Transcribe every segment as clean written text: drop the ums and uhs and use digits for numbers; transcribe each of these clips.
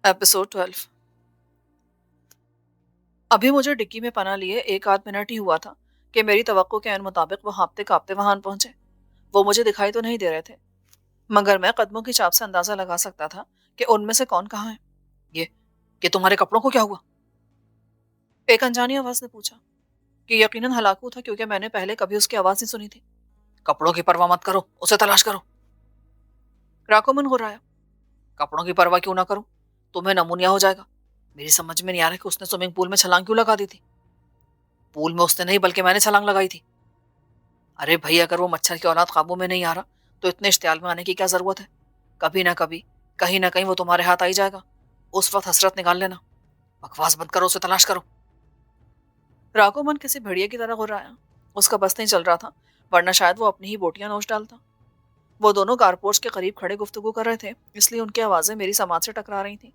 Episode 12। अभी मुझे dicky में पनाह लिए एक आध मिनट ही हुआ था कि मेरी तवक्को के मुताबिक वो हाँफते कांपते वहां पहुंचे। वो मुझे दिखाई तो नहीं दे रहे थे, मगर मैं कदमों की चाप से अंदाजा लगा सकता था कि उनमें से कौन कहाँ है। ये कि तुम्हारे कपड़ों को क्या हुआ? एक अनजानी आवाज ने पूछा, कि यकीनन हलाकू था क्योंकि मैंने पहले कभी उसकी आवाज नहीं सुनी थी। कपड़ों की परवाह मत करो, उसे तलाश करो। राकोमन गुर्राया। कपड़ों की परवाह क्यों ना करूं? तुम्हें नमूनिया हो जाएगा। मेरी समझ में नहीं आ रहा कि उसने स्विमिंग पूल में छलांग क्यों लगा दी थी। पूल में उसने नहीं बल्कि मैंने छलांग लगाई थी। अरे भाई, अगर वो मच्छर की औलाद काबू में नहीं आ रहा तो इतने इश्तियाल में आने की क्या जरूरत है? कभी ना कभी, कहीं ना कहीं वो तुम्हारे हाथ आ ही जाएगा। उस वक्त हसरत निकाल लेना। बकवास बंद करो, उसे तलाश करो। राघोमन किसी भेड़िए की तरह गुर्राया। उसका बस नहीं चल रहा था, वरना शायद वो अपनी ही बोटियां नोच डालता। वो दोनों कारपोर्ट्स के करीब खड़े गुफ्तगू कर रहे थे, इसलिए उनकी आवाजें मेरी समाज से टकरा रही थी।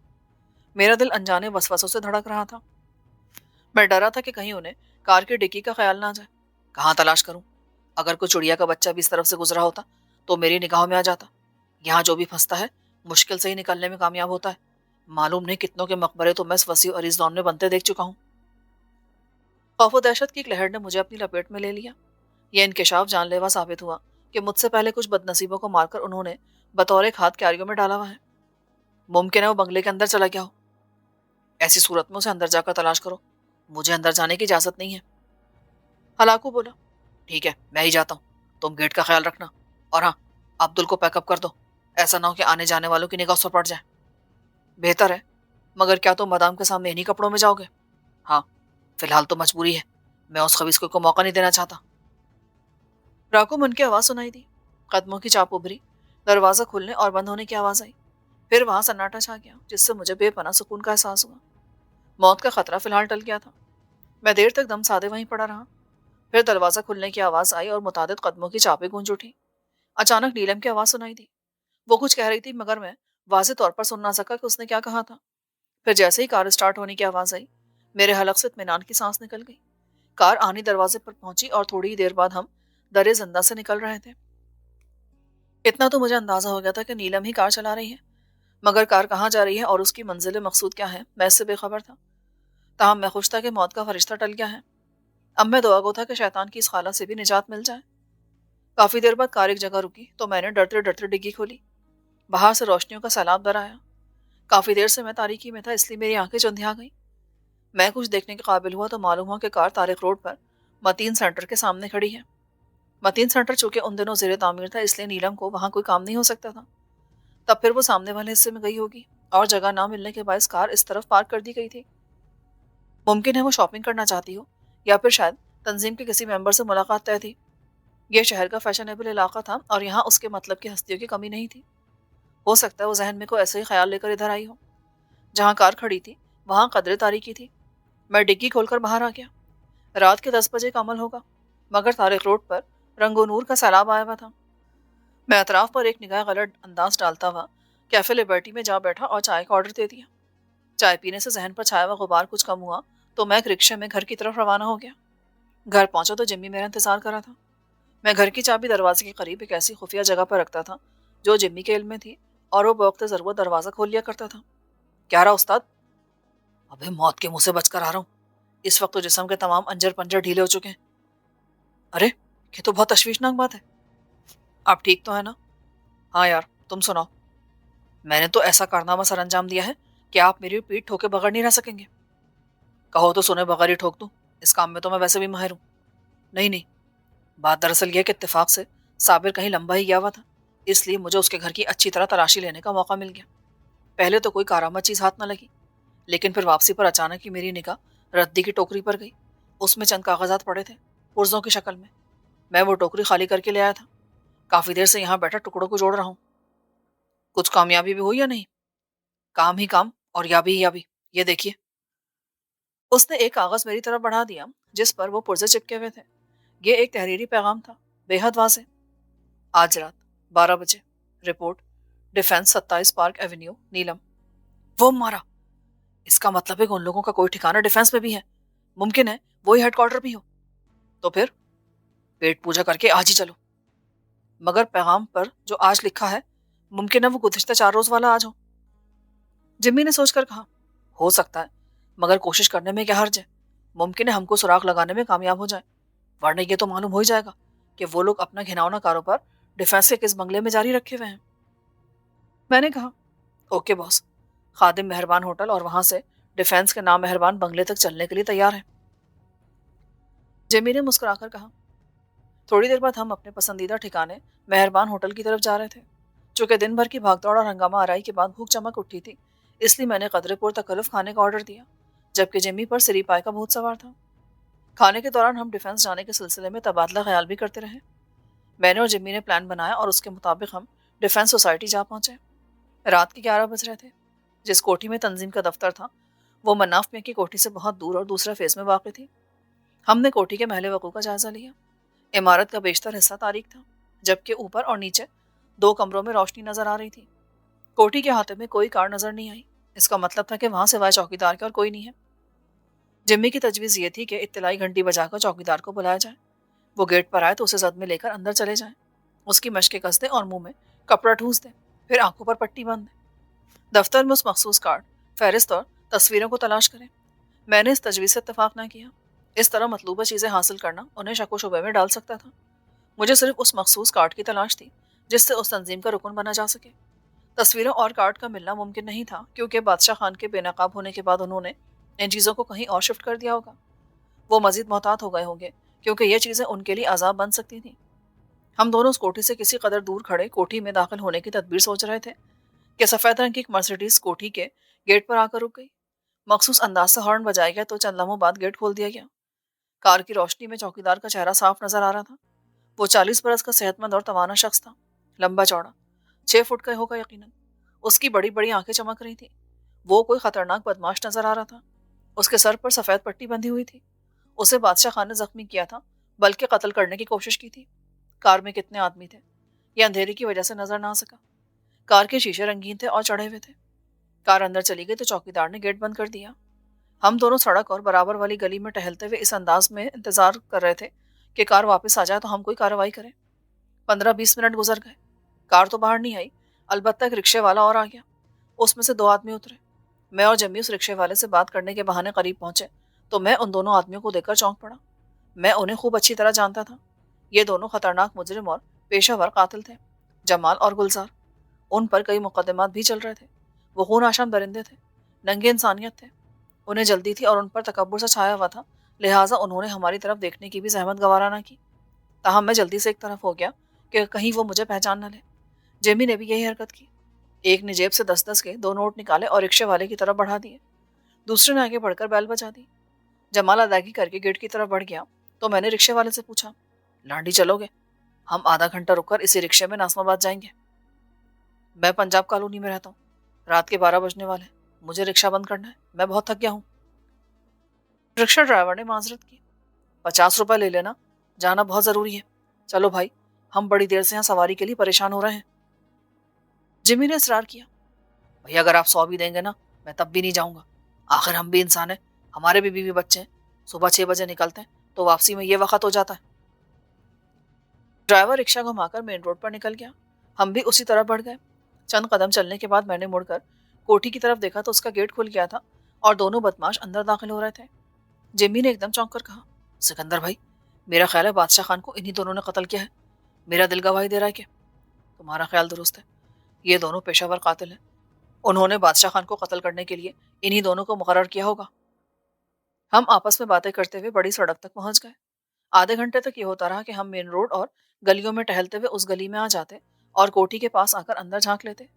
मेरा दिल अनजाने वसवसों से धड़क रहा था। मैं डरा था कि कहीं उन्हें कार की डिक्की का ख्याल ना आ जाए। कहाँ तलाश करूं? अगर कोई चिड़िया का बच्चा भी इस तरफ से गुजरा होता तो मेरी निगाहों में आ जाता। यहाँ जो भी फंसता है मुश्किल से ही निकलने में कामयाब होता है। मालूम नहीं कितनों के मकबरे तो मैं इस वसी अरिजदान में बनते देख चुका हूँ। खौफ व दहशत की एक लहर ने मुझे अपनी लपेट में ले लिया। यह इंकशाफ जानलेवा साबित हुआ कि मुझसे पहले कुछ बदनसीबों को मारकर उन्होंने बतौर एक हाथ क्यारियों में डाला हुआ है। मुमकिन है वो बंगले के अंदर चला गया हो। ऐसी सूरत में उसे अंदर जाकर तलाश करो। मुझे अंदर जाने की इजाजत नहीं है। हलाकू बोला, ठीक है, मैं ही जाता हूँ। तुम गेट का ख्याल रखना। और हाँ, अब्दुल को पैकअप कर दो। ऐसा ना हो कि आने जाने वालों की निगाह उस पर पड़ जाए। बेहतर है, मगर क्या तुम मदाम के सामने इन्हीं कपड़ों में जाओगे? हाँ, फिलहाल तो मजबूरी है। मैं उस खबीस को मौका नहीं देना चाहता। राको मन की आवाज सुनाई दी। कदमों की चाप उभरी। दरवाजा खुलने और बंद होने की आवाज आई। फिर वहां सन्नाटा छा गया, जिससे मुझे बेपनाह सुकून का एहसास हुआ। मौत का खतरा फिलहाल टल गया था। मैं देर तक दम साधे वहीं पड़ा रहा। फिर दरवाजा खुलने की आवाज आई और मुतादिद कदमों की चापें गूंज उठी। अचानक नीलम की आवाज सुनाई दी। वो कुछ कह रही थी, मगर मैं वाज़ेह तौर पर सुन ना सका कि उसने क्या कहा था। फिर जैसे ही कार स्टार्ट होने की आवाज आई, मेरे हलक से इत्मीनान की सांस निकल गई। कार आनी दरवाजे पर पहुंची और थोड़ी ही देर बाद हम दरे जिंदा से निकल रहे थे। इतना तो मुझे अंदाजा हो गया था कि नीलम ही कार चला रही है, मगर कार कहाँ जा रही है और उसकी मंजिल मकसूद क्या है, मैं इससे बेखबर था। ताहम मैं खुश था कि मौत का फरिश्ता टल गया है। अब मैं दुआ गो था कि शैतान की इस खाला से भी निजात मिल जाए। काफी देर बाद कार एक जगह रुकी तो मैंने डरते डरते डिग्गी खोली। बाहर से रोशनियों का सैलाब दर आया। काफी देर से मैं तारीकी में था, इसलिए मेरी आंखें चंधिया गई। मैं कुछ देखने के काबिल हुआ तो मालूम हुआ कि कार तारिक रोड पर मतीन सेंटर के सामने खड़ी है। मतीन सेंटर चूंकि उन दिनों जेर तामीर था, इसलिए नीलम को वहां कोई काम नहीं हो सकता था। तब फिर वो सामने वाले हिस्से में गई होगी और जगह ना मिलने के बायस कार इस तरफ पार्क कर दी गई थी। मुमकिन है वो शॉपिंग करना चाहती हो, या फिर शायद तंजीम के किसी मेंबर से मुलाकात तय थी। यह शहर का फैशनेबल इलाका था और यहाँ उसके मतलब की हस्तियों की कमी नहीं थी। हो सकता है वो जहन में को ऐसे ही ख्याल लेकर इधर आई हो। जहाँ कार खड़ी थी वहां कदरे तारीकी थी। मैं डिग्गी खोलकर बाहर आ गया। रात के 10 बजे का अमल होगा, मगर तारिक रोड पर रंगो नूर का सैलाब आया हुआ था। मैं अतराफ पर एक निगाह गलत अंदाज डालता हुआ कैफे लिबर्टी में जा बैठा और चाय का ऑर्डर दे दिया। चाय पीने से जहन पर छाया हुआ गुबार कुछ कम हुआ तो मैं एक रिक्शे में घर की तरफ रवाना हो गया। घर पहुंचा तो जिम्मी मेरा इंतजार कर रहा था। मैं घर की चाबी दरवाजे के करीब एक ऐसी खुफिया जगह पर रखता था जो जिम्मी के इल्म में थी, और वो बवक्त जरूरत दरवाजा खोल लिया करता था। क्या रहा उस्ताद? अबे मौत के मुंह से बचकर आ रहा हूँ। इस वक्त तो जिस्म के तमाम अंजर पंजर ढीले हो चुके हैं। अरे, ये तो बहुत तशवीशनाक बात है। आप ठीक तो है ना? हाँ यार, तुम सुनाओ। मैंने तो ऐसा कारनामा सर अंजाम दिया है कि आप मेरी पीठ ठोके बगैर नहीं रह सकेंगे। कहो तो सुने बगैर ही ठोक दूं। इस काम में तो मैं वैसे भी माहिर हूँ। नहीं नहीं, बात दरअसल यह कि इत्तेफाक से साबिर कहीं लंबा ही गया हुआ था, इसलिए मुझे उसके घर की अच्छी तरह तलाशी लेने का मौका मिल गया। पहले तो कोई कारामद चीज हाथ न लगी, लेकिन फिर वापसी पर अचानक ही मेरी निगाह रद्दी की टोकरी पर गई। उसमें चंद कागजात पड़े थे, पुर्जों की शक्ल में। मैं वो टोकरी खाली करके ले आया था। काफी देर से यहाँ बैठा टुकड़ों को जोड़ रहा हूँ। कुछ कामयाबी भी हुई या नहीं? काम ही काम और याबी ही याबी। ये देखिए। उसने एक कागज मेरी तरफ बढ़ा दिया, जिस पर वो पुर्जे चिपके हुए थे। ये एक तहरीरी पैगाम था, बेहद वाज़ेह। आज रात 12 बजे, रिपोर्ट, डिफेंस 27 पार्क एवेन्यू, नीलम। वो मारा। इसका मतलब है कि उन लोगों का कोई ठिकाना डिफेंस में भी है। मुमकिन है वही हेडक्वार्टर भी हो। तो फिर पेट पूजा करके आज ही चलो। मगर पैगाम पर जो आज लिखा है, मुमकिन है वो गुज़िश्ता 4 रोज वाला आज हो। जिम्मी ने सोचकर कहा, हो सकता है, मगर कोशिश करने में क्या हर्ज है। मुमकिन है हमको सुराग लगाने में कामयाब हो जाए, वरना ये तो मालूम हो ही जाएगा कि वो लोग अपना घिनौना कारोबार डिफेंस के किस बंगले में जारी रखे हुए हैं। मैंने कहा, ओके बॉस, खादिम मेहरबान होटल और वहां से डिफेंस के नाम मेहरबान बंगले तक चलने के लिए तैयार है। जिम्मी ने मुस्कुराकर कहा। थोड़ी देर बाद हम अपने पसंदीदा ठिकाने मेहरबान होटल की तरफ जा रहे थे। चूंकि दिन भर की भागदौड़ और हंगामा आराई के बाद भूख चमक उठी थी, इसलिए मैंने कदरे पुरतकल्लुफ खाने का ऑर्डर दिया, जबकि जिम्मी पर सिरी पाए का भूत सवार था। खाने के दौरान हम डिफेंस जाने के सिलसिले में तबादला ख्याल भी करते रहे। मैंने और जिम्मी ने प्लान बनाया और उसके मुताबिक हम डिफेंस सोसाइटी जा पहुंचे। रात के 11 बज रहे थे। जिस कोठी में तंजीम का दफ्तर था, वो मन्नाफ मियां की कोठी से बहुत दूर और दूसरा फेज में वाक़ थी। हमने कोठी के महले वकू का जायजा लिया। इमारत का बेशतर हिस्सा तारीक था, जबकि ऊपर और नीचे 2 कमरों में रोशनी नजर आ रही थी। कोठी के हाथे में कोई कार नजर नहीं आई। इसका मतलब था कि वहां सिवाय चौकीदार के और कोई नहीं है। जिम्मी की तजवीज ये थी कि इत्तलाई घंटी बजाकर चौकीदार को बुलाया जाए। वो गेट पर आए तो उसे जद में लेकर अंदर चले जाएं। उसकी मशकें कस दें और मुंह में कपड़ा ठूस दें, फिर आंखों पर पट्टी बांध दें। दफ्तर में उस मखसूस कार्ड, फहरिस्त और तस्वीरों को तलाश करें। मैंने इस तजवीज़ से इत्तेफाक ना किया। इस तरह मतलूबा चीज़ें हासिल करना उन्हें शक व शुबे में डाल सकता था। मुझे सिर्फ उस मखसूस कार्ड की तलाश थी जिससे उस तंजीम का रुकन बना जा सके। तस्वीरों और कार्ड का मिलना मुमकिन नहीं था, क्योंकि बादशाह खान के बेनकाब होने के बाद उन्होंने इन चीज़ों को कहीं और शिफ्ट कर दिया होगा। वो मजीद मोहतात हो गए होंगे, क्योंकि ये चीज़ें उनके लिए आज़ाब बन सकती थीं। हम दोनों उस कोठी से किसी कदर दूर खड़े कोठी में दाखिल होने की तदबीर सोच रहे थे कि सफ़ेद रंग की एक मर्सिडीज कोठी के गेट पर आकर रुक गई। मखसूस अंदाज से हॉर्न बजाया गया तो चंद लम्हों बाद गेट खोल दिया गया। कार की रोशनी में चौकीदार का चेहरा साफ नजर आ रहा था। वो 40 बरस का सेहतमंद और तवाना शख्स था, लंबा चौड़ा, 6 फुट का होगा यकीनन। उसकी बड़ी बड़ी आंखें चमक रही थी। वो कोई खतरनाक बदमाश नजर आ रहा था। उसके सर पर सफेद पट्टी बंधी हुई थी। उसे बादशाह खान ने जख्मी किया था, बल्कि कत्ल करने की कोशिश की थी। कार में कितने आदमी थे, ये अंधेरे की वजह से नजर ना आ सका। कार के शीशे रंगीन थे और चढ़े हुए थे। कार अंदर चली गई तो चौकीदार ने गेट बंद कर दिया। हम दोनों सड़क और बराबर वाली गली में टहलते हुए इस अंदाज में इंतजार कर रहे थे कि कार वापस आ जाए तो हम कोई कार्रवाई करें। 15-20 मिनट गुजर गए। कार तो बाहर नहीं आई, अलबत्ता एक रिक्शे वाला और आ गया। उसमें से 2 आदमी उतरे। मैं और जम्मी उस रिक्शे वाले से बात करने के बहाने करीब पहुंचे तो मैं उन दोनों आदमियों को देखकर चौंक पड़ा। मैं उन्हें खूब अच्छी तरह जानता था। ये दोनों खतरनाक मुजरिम और पेशावर कातिल थे, जमाल और गुलजार। उन पर कई मुकदमात भी चल रहे थे। वो खून आशान दरिंदे थे, नंगे इंसानियत थे। उन्हें जल्दी थी और उन पर तकब्बुर सा छाया हुआ था, लिहाजा उन्होंने हमारी तरफ देखने की भी जहमत गवारा ना की। ताहम मैं जल्दी से एक तरफ हो गया कि कहीं वो मुझे पहचान न ले। जेमी ने भी यही हरकत की। एक ने जेब से 10-10 के 2 नोट निकाले और रिक्शे वाले की तरफ बढ़ा दिए। दूसरे ने आगे बढ़कर बैल बजा दी। जमाल अदायगी करके गेट की तरफ बढ़ गया तो मैंने रिक्शे वाले से पूछा, लांडी चलोगे? हम आधा घंटा रुककर इसी रिक्शे में नाजमाबाद जाएंगे। मैं पंजाब कॉलोनी में रहता हूँ। रात के 12 बजने वाले हैं। मुझे रिक्शा बंद करना है, मैं बहुत थक गया हूँ। रिक्शा ड्राइवर ने माजरत की, 50 रुपए ले लेना, जाना बहुत जरूरी है। चलो भाई, हम बड़ी देर से यहाँ सवारी के लिए परेशान हो रहे हैं। जिमी ने इसरार किया, भैया अगर आप 100 भी देंगे ना, मैं तब भी नहीं जाऊंगा। आखिर हम भी इंसान हैं, हमारे भी बीवी बच्चे हैं। सुबह 6 बजे निकलते हैं तो वापसी में ये वक्त हो जाता है। ड्राइवर रिक्शा घुमाकर मेन रोड पर निकल गया। हम भी उसी तरफ बढ़ गए। चंद कदम चलने के बाद मैंने मुड़कर कोठी की तरफ देखा तो उसका गेट खुल गया था और दोनों बदमाश अंदर दाखिल हो रहे थे। जिम्मी ने एकदम चौंक कर कहा, सिकंदर भाई, मेरा ख्याल है बादशाह खान को इन्हीं दोनों ने कत्ल किया है। मेरा दिल गवाही दे रहा है कि तुम्हारा ख्याल दुरुस्त है। ये दोनों पेशावर कातिल हैं। उन्होंने बादशाह खान को कत्ल करने के लिए इन्हीं दोनों को मुकर्रर किया होगा। हम आपस में बातें करते हुए बड़ी सड़क तक पहुंच गए। आधे घंटे तक ये होता रहा कि हम मेन रोड और गलियों में टहलते हुए उस गली में आ जाते और कोठी के पास आकर अंदर झांक लेते।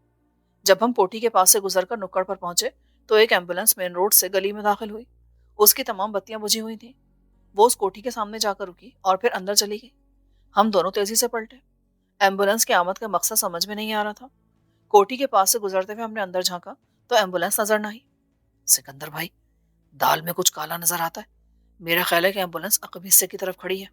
जब हम कोठी के पास से गुजरकर नुक्कड़ पर पहुंचे तो एक एम्बुलेंस मेन रोड से गली में दाखिल हुई। उसकी तमाम बत्तियां बुझी हुई थीं। वो उस कोठी के सामने जाकर रुकी और फिर अंदर चली गई। हम दोनों तेजी से पलटे। एम्बुलेंस की आमद का मकसद समझ में नहीं आ रहा था। कोठी के पास से गुजरते हुए हमने अंदर झांका तो एम्बुलेंस नजर न आई। सिकंदर भाई, दाल में कुछ काला नजर आता है। मेरा ख्याल है कि एम्बुलेंस अकबी हिस्से की तरफ खड़ी है।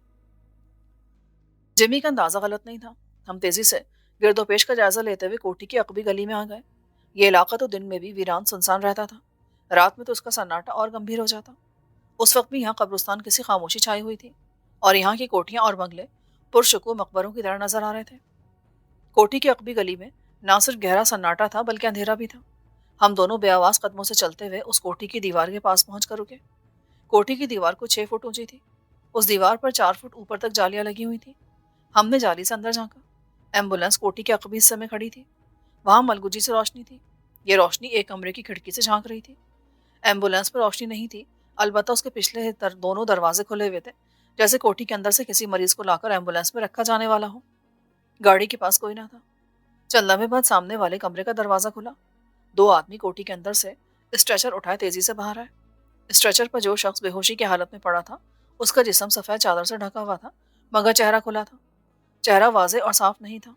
जिमी का अंदाजा गलत नहीं था। हम तेजी से गिरदोपेश का जायजा लेते हुए कोठी की अकबी गली में आ गए। ये इलाका तो दिन में भी वीरान सुनसान रहता था, रात में तो उसका सन्नाटा और गंभीर हो जाता। उस वक्त भी यहाँ कब्रिस्तान किसी खामोशी छाई हुई थी और यहाँ की कोठियां और बंगले पुरशुकू मकबरों की तरह नजर आ रहे थे। कोठी की अकबी गली में ना सिर्फ गहरा सन्नाटा था बल्कि अंधेरा भी था। हम दोनों बेआवाज कदमों से चलते हुए उस कोठी की दीवार के पास पहुंच कर रुके। कोठी की दीवार को 6 फुट ऊंची थी। उस दीवार पर 4 फुट ऊपर तक जालियां लगी हुई थी। हमने जाली से अंदर झांका। एम्बुलेंस कोठी के अकबी हिस्से में खड़ी थी। वहां मलगुजी से रोशनी थी। ये रोशनी एक कमरे की खिड़की से झांक रही थी। एम्बुलेंस पर रोशनी नहीं थी, अलबत्ता उसके पिछले दोनों दरवाजे खुले हुए थे, जैसे कोठी के अंदर से किसी मरीज को लाकर एम्बुलेंस में रखा जाने वाला हो। गाड़ी के पास कोई ना था। चंद लम्हे बाद सामने वाले कमरे का दरवाजा खुला। 2 आदमी कोठी के अंदर से स्ट्रेचर उठाए तेजी से बाहर आए। स्ट्रेचर पर जो शख्स बेहोशी की हालत में पड़ा था, उसका जिस्म सफेद चादर से ढका हुआ था, मगर चेहरा खुला था। चेहरा वाजे और साफ नहीं था।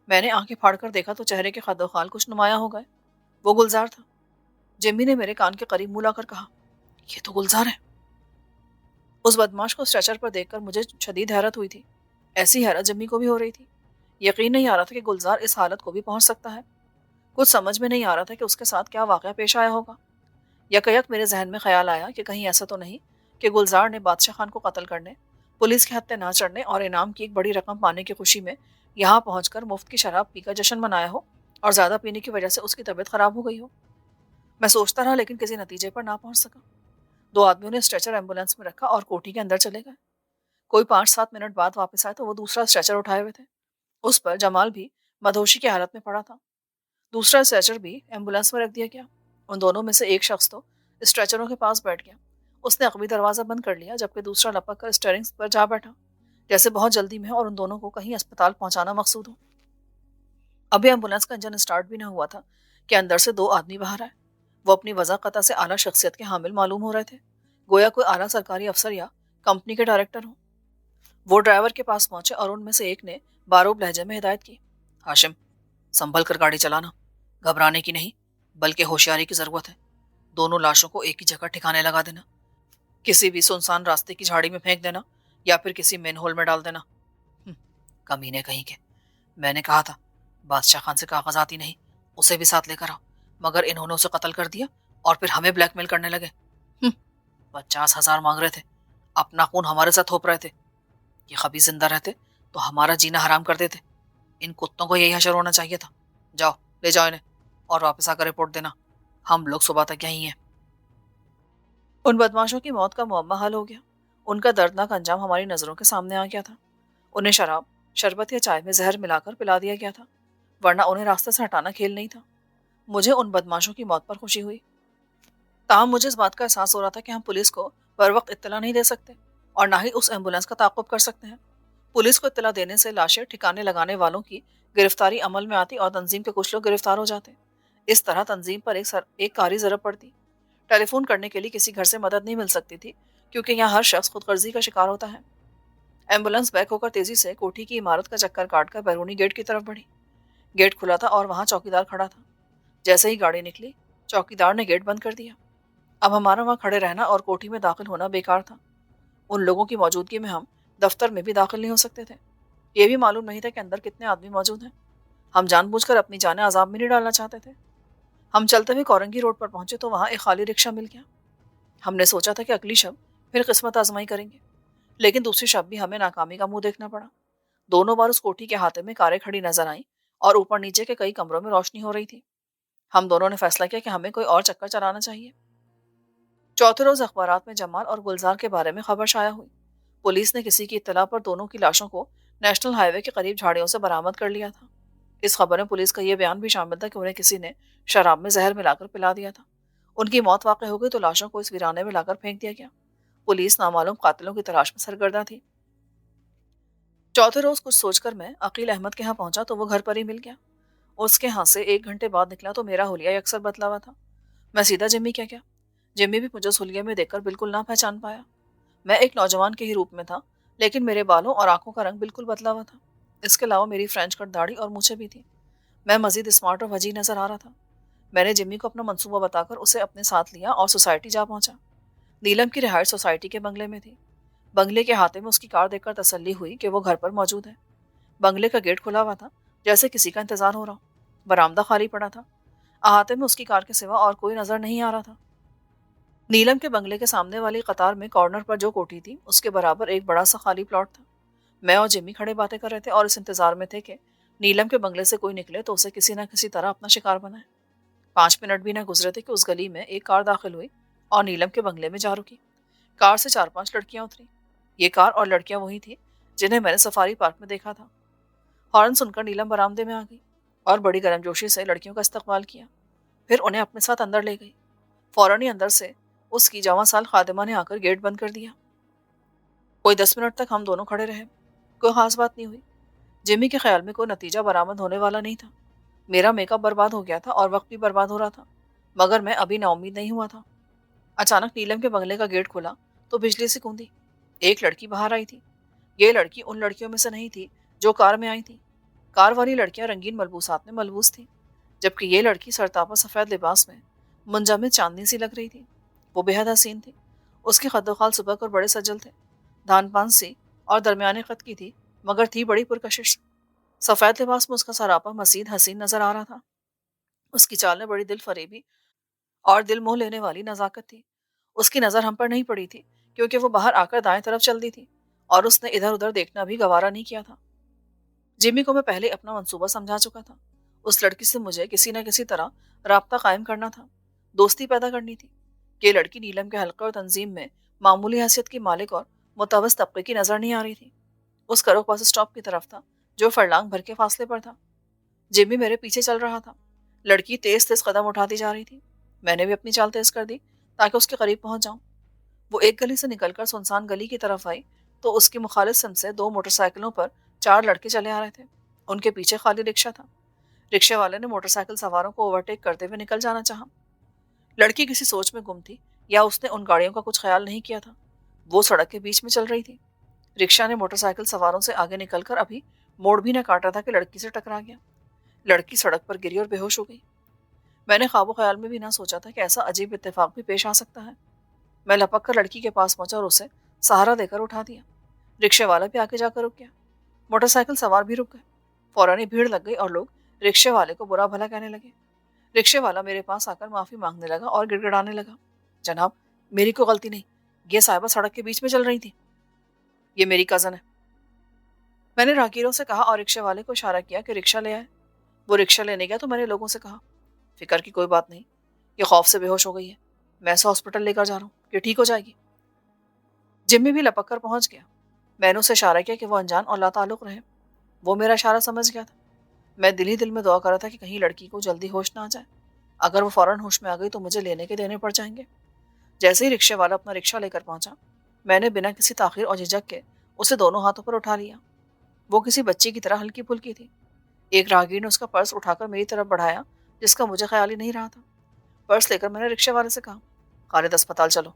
मैंने आंखें फाड़कर देखा तो चेहरे के खदोखाल कुछ नुमाया हो गए। वो गुलजार था। जिम्मी ने मेरे कान के करीब मुंह लाकर कहा, ये तो गुलजार है। उस बदमाश को स्ट्रेचर पर देखकर मुझे शदीद हैरत हुई थी। ऐसी हैरत जिम्मी को भी हो रही थी। यकीन नहीं आ रहा था कि गुलजार इस हालत को भी पहुंच सकता है। कुछ समझ में नहीं आ रहा था कि उसके साथ क्या वाकया पेश आया होगा। यकयक मेरे जहन में ख्याल आया कि कहीं ऐसा तो नहीं कि गुलजार ने बादशाह खान को कत्ल करने, पुलिस के हत्थे ना चढ़ने और इनाम की एक बड़ी रकम पाने की खुशी में यहाँ पहुंचकर मुफ्त की शराब पीकर जश्न मनाया हो और ज्यादा पीने की वजह से उसकी तबीयत खराब हो गई हो। मैं सोचता रहा लेकिन किसी नतीजे पर ना पहुंच सका। 2 आदमियों ने स्ट्रेचर एम्बुलेंस में रखा और कोठी के अंदर चले गए। कोई 5-7 मिनट बाद वापस आए तो वो दूसरा स्ट्रेचर उठाए हुए थे। उस पर जमाल भी मदहोशी की हालत में पड़ा था। दूसरा स्ट्रेचर भी एम्बुलेंस में रख दिया गया। उन दोनों में से एक शख्स तो स्ट्रेचरों के पास बैठ गया। उसने अकबी दरवाजा बंद कर लिया, जबकि दूसरा लपक कर स्टीयरिंग पर जा बैठा, जैसे बहुत जल्दी में है और उन दोनों को कहीं अस्पताल पहुंचाना मकसूद हो। अभी एम्बुलेंस का इंजन स्टार्ट भी न हुआ था कि अंदर से 2 आदमी बाहर आए। वो अपनी वज़ाक़ता से आला शख्सियत के हामिल मालूम हो रहे थे, गोया कोई आला सरकारी अफसर या कंपनी के डायरेक्टर हो। वो ड्राइवर के पास पहुंचे और उनमें से एक ने बारूब लहजे में हिदायत की, हाशिम, संभल कर गाड़ी चलाना, घबराने की नहीं बल्कि होशियारी की जरूरत है। दोनों लाशों को एक ही जगह ठिकाने लगा देना, किसी भी सुनसान रास्ते की झाड़ी में फेंक देना या फिर किसी मेन होल में डाल देना। कमीने कहीं के, मैंने कहा था बादशाह खान से कागज आती नहीं, उसे भी साथ लेकर आओ, मगर इन्होंने उसे कत्ल कर दिया और फिर हमें ब्लैकमेल करने लगे। 50,000 मांग रहे थे, अपना खून हमारे साथ थोप रहे थे। ये खबी जिंदा रहते तो हमारा जीना हराम कर देते। इन कुत्तों को यही हशर होना चाहिए था। जाओ ले जाओ इन्हें और वापस आकर रिपोर्ट देना, हम लोग सुबह तक यहीं हैं। उन बदमाशों की मौत का मुअम्मा हल हो गया। उनका दर्दनाक अंजाम हमारी नजरों के सामने आ गया था। उन्हें शराब, शरबत या चाय में जहर मिलाकर पिला दिया गया था, वरना उन्हें रास्ते से हटाना खेल नहीं था। मुझे उन बदमाशों की मौत पर खुशी हुई। ताहम मुझे इस बात का एहसास हो रहा था कि हम पुलिस को बर वक्त इत्तला नहीं दे सकते और ना ही उस एम्बुलेंस का ताक़ुब कर सकते हैं। पुलिस को इत्तला देने से लाशें ठिकाने लगाने वालों की गिरफ्तारी अमल में आती और तंजीम के कुछ लोग गिरफ्तार हो जाते। इस तरह तंजीम पर एक कारी ज़रब पड़ती। टेलीफोन करने के लिए किसी घर से मदद नहीं मिल सकती थी, क्योंकि यहाँ हर शख्स खुदगर्जी का शिकार होता है। एम्बुलेंस बैक होकर तेजी से कोठी की इमारत का चक्कर काटकर बैरूनी गेट की तरफ बढ़ी। गेट खुला था और वहां चौकीदार खड़ा था। जैसे ही गाड़ी निकली, चौकीदार ने गेट बंद कर दिया। अब हमारा वहां खड़े रहना और कोठी में दाखिल होना बेकार था। उन लोगों की मौजूदगी में हम दफ्तर में भी दाखिल नहीं हो सकते थे। ये भी मालूम नहीं था कि अंदर कितने आदमी मौजूद हैं। हम जानबूझकर अपनी जानें अजाब में नहीं डालना चाहते थे। हम चलते हुए कोरंगी रोड पर पहुंचे तो वहां एक खाली रिक्शा मिल गया। हमने सोचा था कि अगली शब फिर किस्मत आजमाई करेंगे, लेकिन दूसरी शब भी हमें नाकामी का मुंह देखना पड़ा। दोनों बार उस कोठी के हाथे में कारें खड़ी नजर आईं और ऊपर नीचे के कई कमरों में रोशनी हो रही थी। हम दोनों ने फैसला किया कि हमें कोई और चक्कर चलाना चाहिए। चौथे रोज अखबारात में जमाल और गुलजार के बारे में खबर शाया हुई। पुलिस ने किसी की इत्तला पर दोनों की लाशों को नेशनल हाईवे के करीब झाड़ियों से बरामद कर लिया था। इस खबर में पुलिस का यह बयान भी शामिल था कि उन्हें किसी ने शराब में जहर मिलाकर पिला दिया था। उनकी मौत वाक़ई हो गई तो लाशों को इस वीराने में लाकर फेंक दिया गया। पुलिस नामालूम कातिलों की तलाश में सरगर्दा थी। चौथे रोज कुछ सोचकर मैं अकील अहमद के यहाँ पहुंचा तो वो घर पर ही मिल गया। उसके यहाँ से 1 घंटे बाद निकला तो मेरा हुलिया अक्सर बदला हुआ था। मैं सीधा जिम्मी क्या क्या जिम्मी भी मुझे उस हुलिया में देखकर बिल्कुल ना पहचान पाया। मैं एक नौजवान के ही रूप में था, लेकिन मेरे बालों और आंखों का रंग बिल्कुल बदला हुआ था। इसके अलावा मेरी फ्रेंच कट दाढ़ी और मूछें भी थी। मैं मजीद स्मार्ट और वजी नजर आ रहा था। मैंने जिम्मी को अपना मंसूबा बताकर उसे अपने साथ लिया और सोसाइटी जा पहुंचा। नीलम की रिहाइश सोसाइटी के बंगले में थी। बंगले के हाथे में उसकी कार देखकर तसल्ली हुई कि वो घर पर मौजूद है। बंगले का गेट खुला हुआ था, जैसे किसी का इंतजार हो रहा हो। बरामदा खाली पड़ा था। अहाते में उसकी कार के सिवा और कोई नजर नहीं आ रहा था। नीलम के बंगले के सामने वाली कतार में कॉर्नर पर जो कोठी थी, उसके बराबर एक बड़ा सा खाली प्लॉट था। मैं और जिम्मी खड़े बातें कर रहे थे और इस इंतजार में थे कि नीलम के बंगले से कोई निकले तो उसे किसी न किसी तरह अपना शिकार बनाए। 5 منٹ بھی نہ گزرے تھے کہ اس گلی میں ایک کار داخل ہوئی اور نیلم کے بنگلے میں جا رکی۔ کار سے 4 5 لڑکیاں اتری۔ یہ کار اور لڑکیاں وہی تھی جنہیں میں نے سفاری پارک میں دیکھا تھا۔ ہارن سن کر نیلم برآمدے میں آ گئی اور بڑی گرم جوشی سے لڑکیوں کا استقبال کیا، پھر انہیں اپنے ساتھ اندر لے گئی۔ فوراً ہی اندر سے اس کی جوان سال خادمہ نے آ کر گیٹ بند کر دیا۔ کوئی 10 منٹ تک ہم دونوں کھڑے رہے، کوئی خاص بات نہیں ہوئی۔ جمی کے خیال میں کوئی نتیجہ برآمد ہونے والا نہیں تھا۔ میرا میک اپ برباد ہو گیا تھا اور وقت بھی برباد ہو رہا تھا، مگر میں ابھی نا امید نہیں ہوا تھا۔ اچانک نیلم کے بنگلے کا گیٹ کھلا تو بجلی سے گوندی۔ ایک لڑکی باہر آئی تھی۔ یہ لڑکی ان لڑکیوں میں سے نہیں تھی جو کار میں آئی تھی۔ کار والی لڑکیاں رنگین ملبوسات میں ملبوس تھیں، جبکہ یہ لڑکی سرتاپا سفید لباس میں منجمد چاندنی سی لگ رہی تھی۔ وہ بے حد حسین تھی۔ اس کے خد و خال سبک اور بڑے سجل تھے، دھان پان سی اور درمیانے قد کی تھی، مگر تھی بڑی پرکشش۔ سفید لباس میں اس کا سراپا مزید حسین نظر آ رہا تھا۔ اس کی چال میں بڑی دل فریبی اور دل موہ لینے والی نزاکت تھی۔ اس کی نظر ہم پر نہیں پڑی تھی کیونکہ وہ باہر آ کر دائیں طرف چل دی تھی اور اس نے ادھر ادھر دیکھنا بھی گوارا نہیں کیا تھا۔ جمی کو میں پہلے اپنا منصوبہ سمجھا چکا تھا۔ اس لڑکی سے مجھے کسی نہ کسی طرح رابطہ قائم کرنا تھا، دوستی پیدا کرنی تھی۔ یہ لڑکی نیلم کے حلقے اور تنظیم میں معمولی حیثیت کی مالک اور متوسط طبقے کی نظر نہیں آ رہی تھی۔ اس کا رخ بس اسٹاپ کی طرف تھا جو فرلانگ بھر کے فاصلے پر تھا۔ جمی میرے پیچھے چل رہا تھا۔ لڑکی تیز تیز قدم اٹھاتی جا رہی تھی۔ میں نے بھی اپنی چال تیز کر دی تاکہ اس کے قریب پہنچ جاؤں۔ وہ ایک گلی سے نکل کر سنسان گلی کی طرف آئی تو اس کی مخالف سمت سے 2 موٹر سائیکلوں پر 4 لڑکے چلے آ رہے تھے۔ ان کے پیچھے خالی رکشہ تھا۔ رکشے والے نے موٹر سائیکل سواروں کو اوورٹیک کرتے ہوئے نکل جانا چاہا۔ لڑکی کسی سوچ میں گم تھی یا اس نے ان گاڑیوں کا کچھ خیال نہیں کیا تھا۔ وہ سڑک کے بیچ میں چل رہی تھی۔ رکشہ نے موٹر سائیکل سواروں سے آگے نکل کر ابھی موڑ بھی نہ کاٹا تھا کہ لڑکی سے ٹکرا گیا۔ لڑکی سڑک پر گری اور بے ہوش ہو گئی۔ میں نے خواب و خیال میں بھی نہ سوچا تھا کہ ایسا عجیب اتفاق بھی پیش آ سکتا ہے۔ میں لپک کر لڑکی کے پاس پہنچا اور اسے سہارا دے کر اٹھا دیا۔ رکشے والا بھی آگے جا کر رک گیا۔ موٹر سائیکل سوار بھی رک گئے۔ فوراً ہی بھیڑ لگ گئی اور لوگ رکشے والے کو برا بھلا کہنے لگے۔ رکشے والا میرے پاس آ کر معافی مانگنے لگا اور گڑ گڑانے لگا، جناب میری کوئی غلطی نہیں، یہ صاحبہ سڑک کے بیچ میں چل رہی تھی، یہ میری کزن ہے۔ میں نے راہگیروں سے کہا اور رکشے والے کو اشارہ کیا کہ رکشہ لے آئے۔ وہ رکشہ لینے گیا تو میں نے لوگوں سے کہا، فکر کی کوئی بات نہیں، یہ خوف سے بے ہوش ہو گئی ہے، میں اسے ہاسپٹل لے کر جا رہا ہوں، یہ ٹھیک ہو جائے گی۔ جمی بھی لپک کر پہنچ گیا۔ میں نے اسے اشارہ کیا کہ وہ انجان اور لا تعلق رہے۔ وہ میرا اشارہ سمجھ گیا تھا۔ میں دل ہی دل میں دعا کر رہا تھا کہ کہیں لڑکی کو جلدی ہوش نہ آ جائے۔ اگر وہ فوراً ہوش میں آ گئی تو مجھے لینے کے دینے پڑ جائیں گے۔ جیسے ہی رکشے والا اپنا رکشہ لے کر پہنچا، میں نے بنا کسی تاخیر اور جھجک کے اسے دونوں ہاتھوں پر اٹھا لیا۔ وہ کسی بچی کی طرح ہلکی پھلکی تھی۔ ایک راہگیر نے اس کا پرس اٹھا کر میری طرف بڑھایا جس کا مجھے خیال ہی نہیں رہا تھا۔ پرس لے کر میں نے رکشے والے سے کہا، خالد اسپتال چلو۔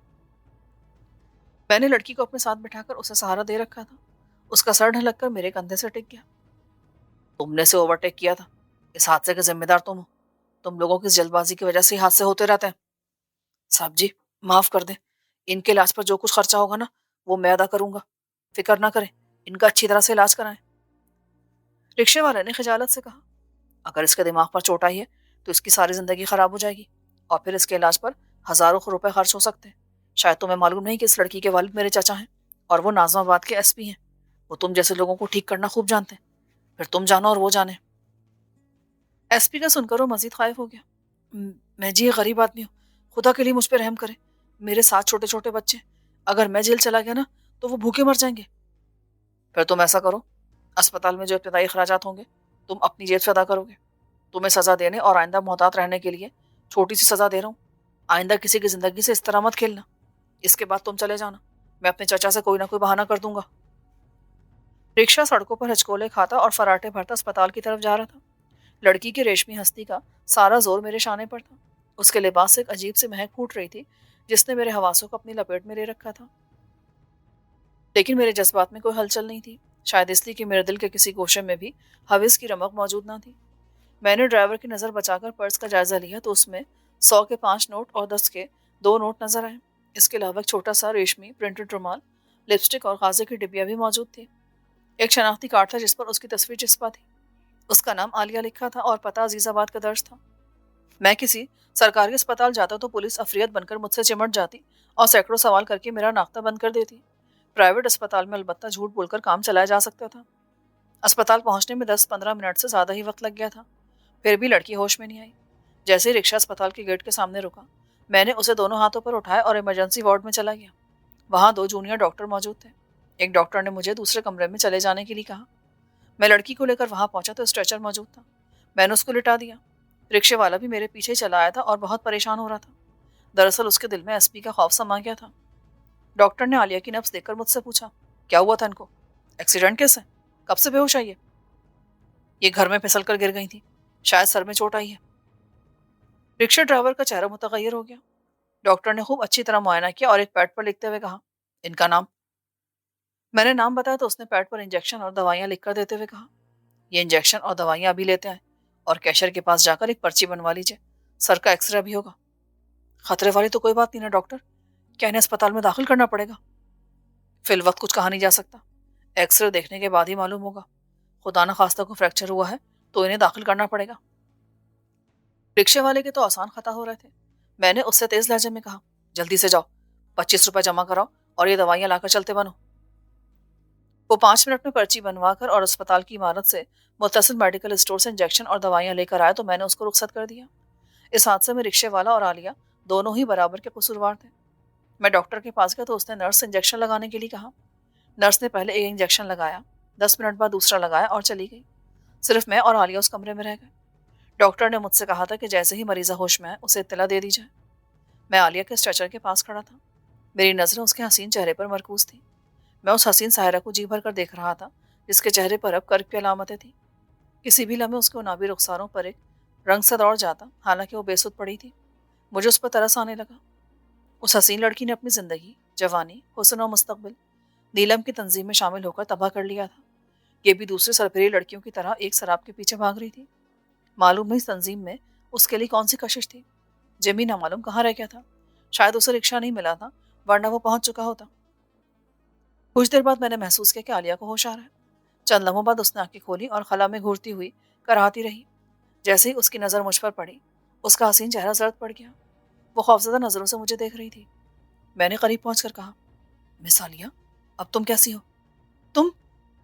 میں نے لڑکی کو اپنے ساتھ بٹھا کر اسے سہارا دے رکھا تھا۔ اس کا سر ڈھلک کر میرے کندھے سے ٹک گیا۔ تم نے اسے اوورٹیک کیا تھا، اس حادثے کے ذمہ دار تم ہو، تم لوگوں کی جلد بازی کی وجہ سے حادثے ہوتے رہتے ہیں۔ صاحب جی معاف کر دیں، ان کے علاج پر جو کچھ خرچہ ہوگا نا وہ میں ادا کروں گا، فکر نہ کریں، ان کا اچھی طرح سے علاج کرائیں۔ رکشے والے نے خجالت سے کہا، اگر اس کے دماغ پر چوٹ آئی ہے تو اس کی ساری زندگی خراب ہو جائے گی اور پھر اس کے علاج پر ہزاروں روپے خرچ ہو سکتے ہیں۔ شاید تمہیں معلوم نہیں کہ اس لڑکی کے والد میرے چچا ہیں اور وہ نازم آباد کے ایس پی ہیں۔ وہ تم جیسے لوگوں کو ٹھیک کرنا خوب جانتے ہیں، پھر تم جانو اور وہ جانے۔ ایس پی کا سن کر وہ مزید خائف ہو گیا۔ میں جی ایک غریب آدمی ہوں، خدا کے لیے مجھ پہ رحم کرے، میرے 7 چھوٹے چھوٹے بچے، اگر میں جیل چلا گیا نا تو وہ بھوکے مر جائیں گے۔ پھر تم ایسا کرو، اسپتال میں جو ابتدائی اخراجات ہوں گے تم اپنی جیب سے ادا کرو گے۔ تمہیں سزا دینے اور آئندہ محتاط رہنے کے لیے چھوٹی سی سزا دے رہا ہوں۔ آئندہ کسی کی زندگی سے اس طرح مت کھیلنا۔ اس کے بعد تم چلے جانا، میں اپنے چچا سے کوئی نہ کوئی بہانہ کر دوں گا۔ رکشہ سڑکوں پر ہچکولے کھاتا اور فراٹے بھرتا اسپتال کی طرف جا رہا تھا۔ لڑکی کی ریشمی ہستی کا سارا زور میرے شانے پر تھا۔ اس کے لباس سے ایک عجیب سی مہک پھوٹ رہی تھی جس نے میرے حواسوں کو اپنی لپیٹ میں لے رکھا تھا، لیکن میرے جذبات میں کوئی ہلچل نہیں تھی، شاید اس لیے کہ میرے دل کے کسی گوشے میں بھی حوث کی رمق موجود نہ تھی۔ میں نے ڈرائیور کی نظر بچا کر پرس کا جائزہ لیا تو اس میں 100 کے 5 نوٹ اور 10 کے 2 نوٹ نظر آئے۔ اس کے علاوہ ایک چھوٹا سا ریشمی پرنٹڈ رومال، لپسٹک اور غازے کی ڈبیا بھی موجود تھی۔ ایک شناختی کارڈ تھا جس پر اس کی تصویر چسپا تھی۔ اس کا نام عالیہ لکھا تھا اور پتہ عزیز آباد کا درج تھا۔ میں کسی سرکاری اسپتال جاتا تو پولیس افریت بن کر مجھ سے چمٹ جاتی اور سینکڑوں سوال کر کے میرا ناختہ بند کر دیتی۔ پرائیویٹ اسپتال میں البتہ جھوٹ بول کر کام چلایا جا سکتا تھا۔ اسپتال پہنچنے میں 10-15 منٹ سے زیادہ ہی وقت لگ گیا تھا، پھر بھی لڑکی ہوش میں نہیں آئی۔ جیسے ہی رکشہ اسپتال کے گیٹ کے سامنے رکا، میں نے اسے دونوں ہاتھوں پر اٹھایا اور ایمرجنسی وارڈ میں چلا گیا۔ وہاں 2 جونیئر ڈاکٹر موجود تھے۔ ایک ڈاکٹر نے مجھے دوسرے کمرے میں چلے جانے کے لیے کہا۔ میں لڑکی کو لے کر وہاں پہنچا تو اسٹریچر موجود تھا۔ میں نے اس کو لٹا دیا۔ رکشے والا بھی میرے پیچھے چلا آیا تھا اور بہت پریشان ہو رہا تھا۔ دراصل اس کے دل میں ایس پی کا خوف سما گیا تھا۔ ڈاکٹر نے عالیہ کی نبض دیکھ کر مجھ سے پوچھا، کیا ہوا تھا ان کو؟ ایکسیڈنٹ کیسے؟ کب سے بے ہوش آئی ہے؟ یہ گھر میں پھسل کر گر گئی تھی، شاید سر میں چوٹ آئی ہے۔ رکشہ ڈرائیور کا چہرہ متغیر ہو گیا۔ ڈاکٹر نے خوب اچھی طرح معائنہ کیا اور ایک پیڈ پر لکھتے ہوئے کہا، ان کا نام؟ میں نے نام بتایا تو اس نے پیڈ پر انجیکشن اور دوائیاں لکھ کر دیتے ہوئے کہا، یہ انجیکشن اور دوائیاں ابھی لیتے ہیں اور کیشر کے پاس جا کر ایک پرچی بنوا لیجیے، سر کا ایکس رے بھی ہوگا۔ خطرے والی تو کوئی بات نہیں نا ڈاکٹر، کیا انہیں اسپتال میں داخل کرنا پڑے گا؟ فی الوقت کچھ کہا نہیں جا سکتا، ایکس رے دیکھنے کے بعد ہی معلوم ہوگا۔ خدا نہ خواستہ کو فریکچر ہوا ہے تو انہیں داخل کرنا پڑے گا۔ رکشے والے کے تو آسان خطا ہو رہے تھے۔ میں نے اس سے تیز لہجے میں کہا، جلدی سے جاؤ، 25 روپے جمع کراؤ اور یہ دوائیاں لا کر چلتے بنو۔ وہ 5 منٹ میں پرچی بنوا کر اور اسپتال کی عمارت سے متصل میڈیکل اسٹور سے انجیکشن اور دوائیاں لے کر آیا تو میں نے اس کو رخصت کر دیا۔ اس حادثے میں رکشے والا اور عالیہ دونوں ہی برابر کے قصوروار تھے۔ میں ڈاکٹر کے پاس گیا تو اس نے نرس سے انجیکشن لگانے کے لیے کہا۔ نرس نے پہلے ایک انجیکشن لگایا، 10 منٹ بعد دوسرا لگایا اور چلی گئی۔ صرف میں اور عالیہ اس کمرے میں رہ گئے۔ ڈاکٹر نے مجھ سے کہا تھا کہ جیسے ہی مریضہ ہوش میں آئے اسے اطلاع دے دی جائے۔ میں عالیہ کے اسٹریچر کے پاس کھڑا تھا۔ میری نظریں اس کے حسین چہرے پر مرکوز تھیں۔ میں اس حسین ساحرہ کو جی بھر کر دیکھ رہا تھا جس کے چہرے پر اب کرب کی علامتیں تھیں۔ کسی بھی لمحے اس کے نابی رخساروں پر ایک رنگ سے دوڑ جاتا، حالانکہ وہ بے سود پڑی تھی۔ مجھے اس پر ترس آنے لگا۔ اس حسین لڑکی نے اپنی زندگی، جوانی، حسن و مستقبل نیلم کی تنظیم میں شامل ہو کر تباہ کر لیا تھا۔ یہ بھی دوسرے سربری لڑکیوں کی طرح ایک سراب کے پیچھے بھاگ رہی تھی۔ معلوم نہیں اس تنظیم میں اس کے لیے کون سی کشش تھی۔ جیمی نامعلوم کہاں رہ گیا تھا؟ شاید اسے رکشہ نہیں ملا تھا، ورنہ وہ پہنچ چکا ہوتا۔ کچھ دیر بعد میں نے محسوس کیا کہ عالیہ کو ہوش آ رہا ہے۔ چند لمحوں بعد اس نے آنکھیں کھولی اور خلا میں گھورتی ہوئی کراہتی رہی۔ جیسے ہی اس کی نظر مجھ پر پڑی، اس کا حسین چہرہ زرد پڑ گیا۔ وہ خوفزدہ نظروں سے مجھے دیکھ رہی تھی۔ میں نے قریب پہنچ کر کہا، مس عالیہ، اب تم کیسی ہو؟ تم؟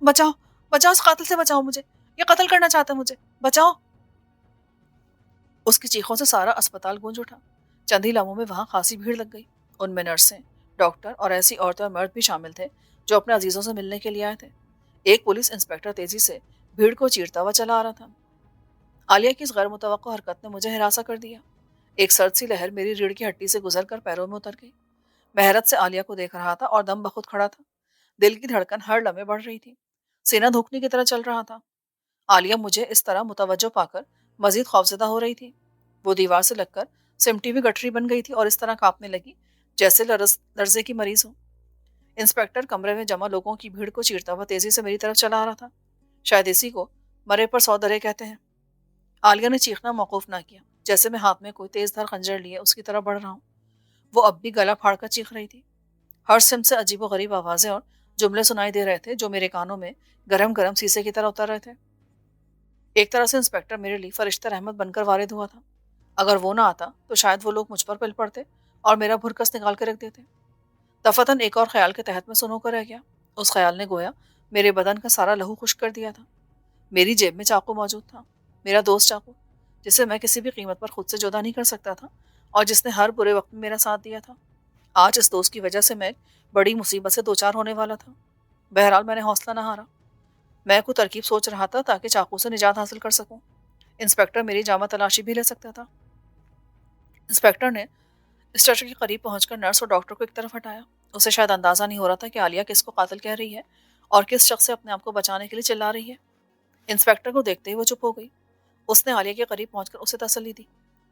بچاؤ، بچاؤ، اس قاتل سے بچاؤ مجھے، یہ قتل کرنا چاہتا ہے مجھے، بچاؤ۔ اس کی چیخوں سے سارا اسپتال گونج اٹھا۔ چند ہی لمحوں میں وہاں خاصی بھیڑ لگ گئی۔ ان میں نرسیں، ڈاکٹر اور ایسی عورتیں اور مرد بھی شامل تھے جو اپنے عزیزوں سے ملنے کے لیے آئے تھے۔ ایک پولیس انسپکٹر تیزی سے بھیڑ کو چیرتا ہوا چلا آ رہا تھا۔ عالیہ کی اس غیر متوقع حرکت نے مجھے ہراساں کر دیا۔ ایک سرد سی لہر میری ریڑھ کی ہڈی سے گزر کر پیروں میں اتر گئی۔ میں حیرت سے عالیہ کو دیکھ رہا تھا اور دم بخود کھڑا تھا۔ دل کی دھڑکن ہر لمحے بڑھ رہی تھی، سینہ دھوکنے کی طرح چل رہا تھا۔ عالیہ مجھے اس طرح متوجہ پا کر مزید خوفزدہ ہو رہی تھی۔ وہ دیوار سے لگ کر سمٹی ہوئی گٹھری بن گئی تھی اور اس طرح کانپنے لگی جیسے لرزے کی مریض ہو۔ انسپکٹر کمرے میں جمع لوگوں کی بھیڑ کو چیرتا ہوا تیزی سے میری طرف چلا آ رہا تھا۔ شاید اسی کو مرے پر 100 درے کہتے ہیں۔ عالیہ نے چیخنا موقوف نہ کیا، جیسے میں ہاتھ میں کوئی تیز دھار خنجر لیے اس کی طرف بڑھ رہا ہوں۔ وہ اب بھی گلا پھاڑ کر چیخ رہی تھی۔ ہر سمت سے عجیب و غریب آوازیں اور جملے سنائی دے رہے تھے جو میرے کانوں میں گرم گرم سیسے کی طرح اتر رہے تھے۔ ایک طرح سے انسپکٹر میرے لیے فرشتہ رحمت بن کر وارد ہوا تھا۔ اگر وہ نہ آتا تو شاید وہ لوگ مجھ پر پل پڑتے اور میرا بھرکس نکال کے رکھ دیتے۔ دفتن ایک اور خیال کے تحت میں سنو کر رہ گیا۔ اس خیال نے گویا میرے بدن کا سارا لہو خشک کر دیا تھا۔ میری جیب میں چاقو موجود تھا، میرا دوست چاقو، جسے میں کسی بھی قیمت پر خود سے جدا نہیں کر سکتا تھا اور جس نے ہر برے وقت میں میرا ساتھ دیا تھا۔ آج اس دوست کی وجہ سے میں بڑی مصیبت سے دوچار ہونے والا تھا۔ بہرحال میں نے حوصلہ نہ ہارا۔ میں کوئی ترکیب سوچ رہا تھا تاکہ چاقو سے نجات حاصل کر سکوں۔ انسپکٹر میری جامہ تلاشی بھی لے سکتا تھا۔ انسپکٹر نے اسٹریچر کے قریب پہنچ کر نرس اور ڈاکٹر کو ایک طرف ہٹایا۔ اسے شاید اندازہ نہیں ہو رہا تھا کہ عالیہ کس کو قاتل کہہ رہی ہے اور کس شخص سے اپنے آپ کو بچانے کے لیے چلا رہی ہے۔ انسپکٹر کو دیکھتے ہی وہ چپ ہو گئی۔ اس نے عالیہ کے قریب پہنچ کر اسے تسلی دی۔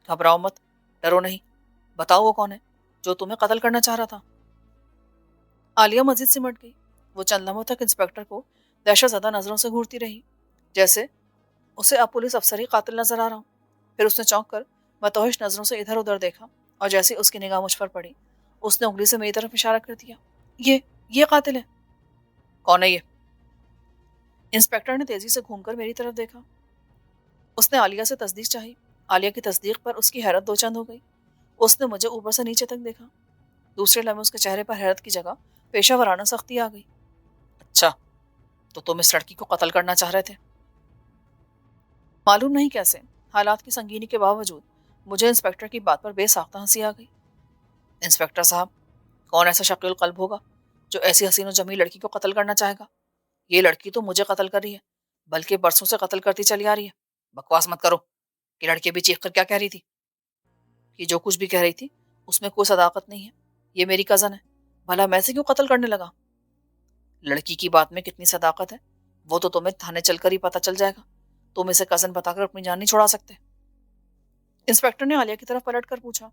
گھبراؤ مت، ڈرو نہیں، بتاؤ وہ کون ہے جو تمہیں قتل کرنا چاہ رہا تھا؟ عالیہ مزید سمٹ گئی۔ وہ چند لمحوں تک انسپکٹر کو دہشت زدہ نظروں سے گھورتی رہی، جیسے اسے اب پولیس افسر ہی قاتل نظر آ رہا ہوں۔ پھر اس نے چونک کر متوحش نظروں سے ادھر ادھر دیکھا اور جیسے اس کی نگاہ مجھ پر پڑی، اس نے انگلی سے میری طرف اشارہ کر دیا۔ یہ قاتل ہے۔ کون ہے یہ؟ انسپکٹر نے تیزی سے گھوم کر میری طرف دیکھا۔ اس نے عالیہ سے تصدیق چاہی۔ عالیہ کی تصدیق پر اس کی حیرت دو چند ہو گئی۔ اس نے مجھے اوپر سے نیچے تک دیکھا۔ دوسرے لمحے اس کے چہرے پر حیرت کی جگہ پیشہ ورانہ سختی آ گئی۔ اچھا، تو تم اس لڑکی کو قتل کرنا چاہ رہے تھے؟ معلوم نہیں کیسے، حالات کی سنگینی کے باوجود मुझे इंस्पेक्टर की बात पर बेसाख्ता हंसी आ गई। इंस्पेक्टर साहब, कौन ऐसा शकील कल्ब होगा जो ऐसी हसीन और जमील लड़की को कत्ल करना चाहेगा? ये लड़की तो मुझे कत्ल कर रही है, बल्कि बरसों से कत्ल करती चली आ रही है। बकवास मत करो। कि लड़की भी चीख कर क्या कह रही थी? कि जो कुछ भी कह रही थी उसमें कोई सदाकत नहीं है। ये मेरी कजन है, भला मैं से क्यों कत्ल करने लगा? लड़की की बात में कितनी सदाकत है वो तो तुम्हें थाने चलकर ही पता चल जाएगा। तुम इसे कजन बताकर अपनी जान नहीं छुड़ा सकते। इंस्पेक्टर ने आलिया की तरफ पलट कर पूछा,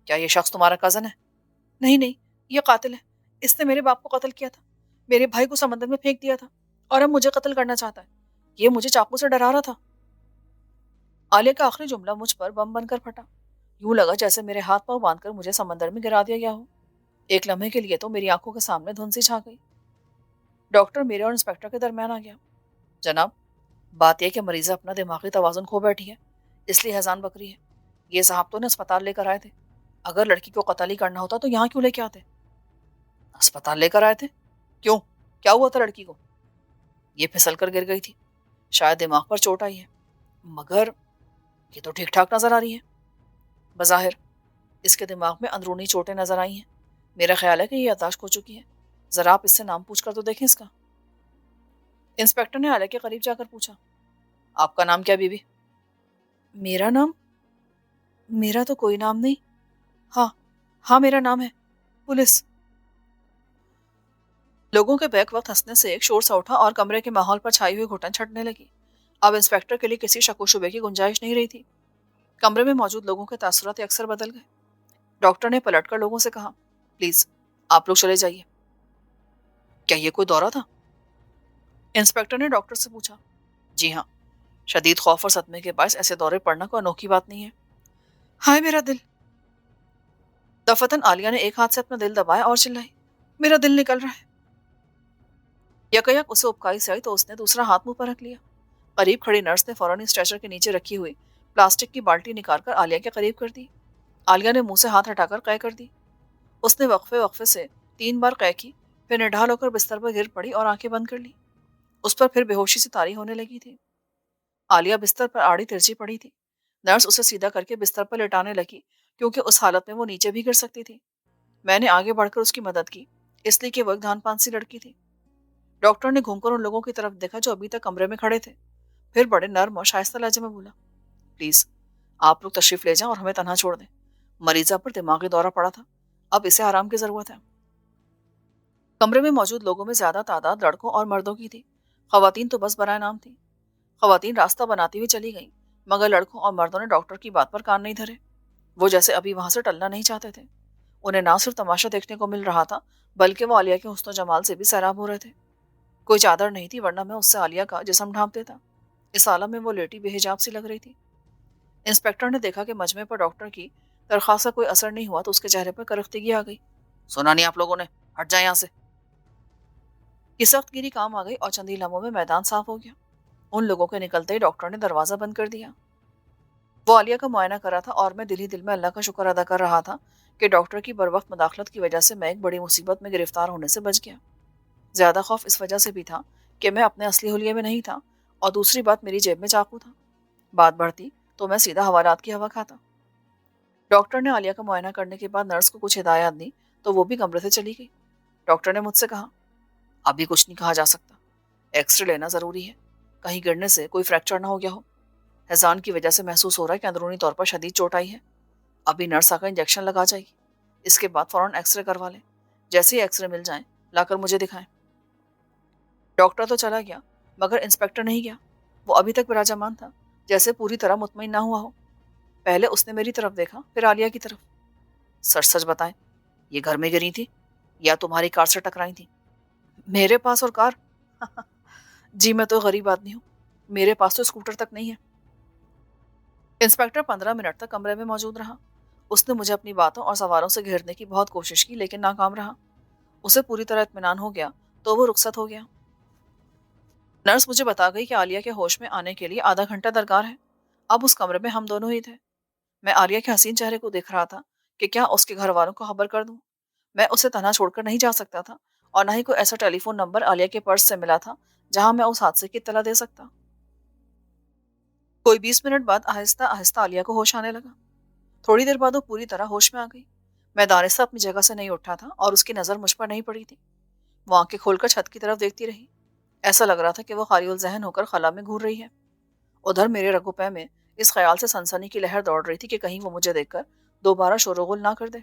क्या ये शख्स तुम्हारा कजन है? नहीं नहीं, ये कातिल है। इसने मेरे बाप को कत्ल किया था, मेरे भाई को समंदर में फेंक दिया था, और अब मुझे कत्ल करना चाहता है। ये मुझे चाकू से डरा रहा था। आलिया का आखिरी जुमला मुझ पर बम बनकर फटा। यूं लगा जैसे मेरे हाथ पांव बांधकर मुझे समंदर में गिरा दिया गया हो। एक लम्हे के लिए तो मेरी आंखों के सामने धुंध सी छा गई। डॉक्टर मेरे और इंस्पेक्टर के दरमियान आ गया। जनाब, बात यह कि मरीजा अपना दिमागी तवाजुन खो बैठी है, इसलिए हैजान बकरी है। ये साहब तो ने अस्पताल लेकर आए थे। अगर लड़की को कत्ल ही करना होता तो यहाँ क्यों लेके आते? अस्पताल लेकर आए थे? क्यों, क्या हुआ था लड़की को? ये फिसल कर गिर गई थी, शायद दिमाग पर चोट आई है। मगर ये तो ठीक ठाक नजर आ रही है। बज़ाहिर इसके दिमाग में अंदरूनी चोटें नजर आई हैं। मेरा ख्याल है कि ये याददाश्त खो चुकी है। जरा आप इससे नाम पूछ कर तो देखें इसका। इंस्पेक्टर ने आलिया के करीब जाकर पूछा, आपका नाम क्या बीबी? मेरा नाम? मेरा तो कोई नाम नहीं। हाँ, हाँ मेरा नाम है पुलिस। लोगों के बैक वक्त हंसने से एक शोर सा उठा और कमरे के माहौल पर छाई हुई घुटन छटने लगी। अब इंस्पेक्टर के लिए किसी शक व शुबे की गुंजाइश नहीं रही थी। कमरे में मौजूद लोगों के तासुरात अक्सर बदल गए। डॉक्टर ने पलटकर लोगों से कहा, प्लीज आप लोग चले जाइए। क्या ये कोई दौरा था? इंस्पेक्टर ने डॉक्टर से पूछा। जी हाँ, शदीद खौफ और सदमे के बायस ऐसे दौरे पड़ना कोई अनोखी बात नहीं है। हाय मेरा दिल। दफतन आलिया ने एक हाथ से अपना दिल दबाया और चिल्लाई, मेरा दिल निकल रहा है। यकयक उसे उपकाई से आई तो उसने दूसरा हाथ मुंह पर रख लिया। करीब खड़ी नर्स ने फौरन स्ट्रेचर के नीचे रखी हुई प्लास्टिक की बाल्टी निकालकर आलिया के करीब कर दी। आलिया ने मुंह से हाथ हटाकर कै कर दी। उसने वक्फे वक्फे से 3 बार कै की, फिर निढाल होकर बिस्तर पर गिर पड़ी और आंखें बंद कर ली। उस पर फिर बेहोशी से तारी होने लगी थी। आलिया बिस्तर पर आड़ी तिरछी पड़ी थी। नर्स उसे सीधा करके बिस्तर पर लेटाने लगी, क्योंकि उस हालत में वो नीचे भी गिर सकती थी। मैंने आगे बढ़कर उसकी मदद की, इसलिए कि वो एक धान पान सी लड़की थी। डॉक्टर ने घूमकर उन लोगों की तरफ देखा जो अभी तक कमरे में खड़े थे, फिर बड़े नर्म और शाइस्ता लहजे में बोला, प्लीज आप लोग तशरीफ ले जाएं और हमें तन्हा छोड़ दें। मरीजा पर दिमागी दौरा पड़ा था, अब इसे आराम की जरूरत है। कमरे में मौजूद लोगों में ज्यादा तादाद लड़कों और मर्दों की थी। खवातीन तो बस बराए नाम थी। खवातीन रास्ता बनाती हुई चली गईं, मगर लड़कों और मर्दों ने डॉक्टर की बात पर कान नहीं धरे। वो जैसे अभी वहां से टलना नहीं चाहते थे। उन्हें ना सिर्फ तमाशा देखने को मिल रहा था, बल्कि वो आलिया के हुस्न जमाल से भी सैराब हो रहे थे। कोई चादर नहीं थी, वरना मैं उससे आलिया का जिस्म ढांप देता। इस आलम में वो लेटी बेहिजाब सी लग रही थी। इंस्पेक्टर ने देखा कि मजमे पर डॉक्टर की दरख्वास्त का कोई असर नहीं हुआ तो उसके चेहरे पर करख्तगी आ गई। सुना नहीं आप लोगों ने? हट जाए यहाँ से। ये सख्त गिरी काम आ गई और चंद ही लम्हों में मैदान साफ हो गया। उन लोगों के निकलते ही डॉक्टर ने दरवाजा बंद कर दिया। वो आलिया का मुआयना करा था और मैं दिल ही दिल में अल्लाह का शुक्र अदा कर रहा था कि डॉक्टर की बरवक्त मदाखलत की वजह से मैं एक बड़ी मुसीबत में गिरफ्तार होने से बच गया। ज्यादा खौफ इस वजह से भी था कि मैं अपने असली हुलिये में नहीं था, और दूसरी बात मेरी जेब में चाकू था। बात बढ़ती तो मैं सीधा हवालात की हवा खाता। डॉक्टर ने आलिया का मुआयना करने के बाद नर्स को कुछ हिदायत दी तो वो भी कमरे से चली गई। डॉक्टर ने मुझसे कहा, अभी कुछ नहीं कहा जा सकता, एक्सरे लेना जरूरी है, कहीं गिरने से कोई फ्रैक्चर ना हो गया हो। हैजान की वजह से महसूस हो रहा है कि अंदरूनी तौर पर शदीद चोट आई है। अभी नर्स आकर इंजेक्शन लगा जाएगी, इसके बाद फौरन एक्सरे करवा लें। जैसे ही एक्सरे मिल जाए लाकर मुझे दिखाएं। डॉक्टर तो चला गया, मगर इंस्पेक्टर नहीं गया। वो अभी तक विराजमान था, जैसे पूरी तरह मुतमईन ना हुआ हो। पहले उसने मेरी तरफ देखा, फिर आलिया की तरफ। सच सच बताएं, ये घर में गिरी थी या तुम्हारी कार से टकराई थी? मेरे पास और कार? जी मैं तो गरीब आदमी हूँ, मेरे पास तो स्कूटर तक नहीं है। इंस्पेक्टर 15 मिनट तक कमरे में मौजूद रहा। उसने मुझे अपनी बातों और सवालों से घेरने की बहुत कोशिश की, लेकिन नाकाम रहा। उसे पूरी तरह इत्मीनान हो गया तो वो रुखसत हो गया। नर्स मुझे बता गई कि आलिया के होश में आने के लिए आधा घंटा दरकार है। अब उस कमरे में हम दोनों ही थे। मैं आलिया के हसीन चेहरे को देख रहा था कि क्या उसके घर वालों को खबर कर दूं। मैं उसे तन्हा छोड़कर नहीं जा सकता था, और न ही कोई ऐसा टेलीफोन नंबर आलिया के पर्स से मिला था जहां मैं उस हादसे की इत्तला दे सकता। कोई 20 मिनट बाद आहिस्ता आहिस्ता आलिया को होश आने लगा। تھوڑی دیر بعد وہ پوری طرح ہوش میں آ گئی۔ میں دانستہ اپنی جگہ سے نہیں اٹھا تھا اور اس کی نظر مجھ پر نہیں پڑی تھی۔ وہ آنکھیں کھول کر چھت کی طرف دیکھتی رہی۔ ایسا لگ رہا تھا کہ وہ خالی الذہن ہو کر خلا میں گھور رہی ہے۔ ادھر میرے رگو پے میں اس خیال سے سنسنی کی لہر دوڑ رہی تھی کہ کہیں وہ مجھے دیکھ کر دوبارہ شور و غل نہ کر دے۔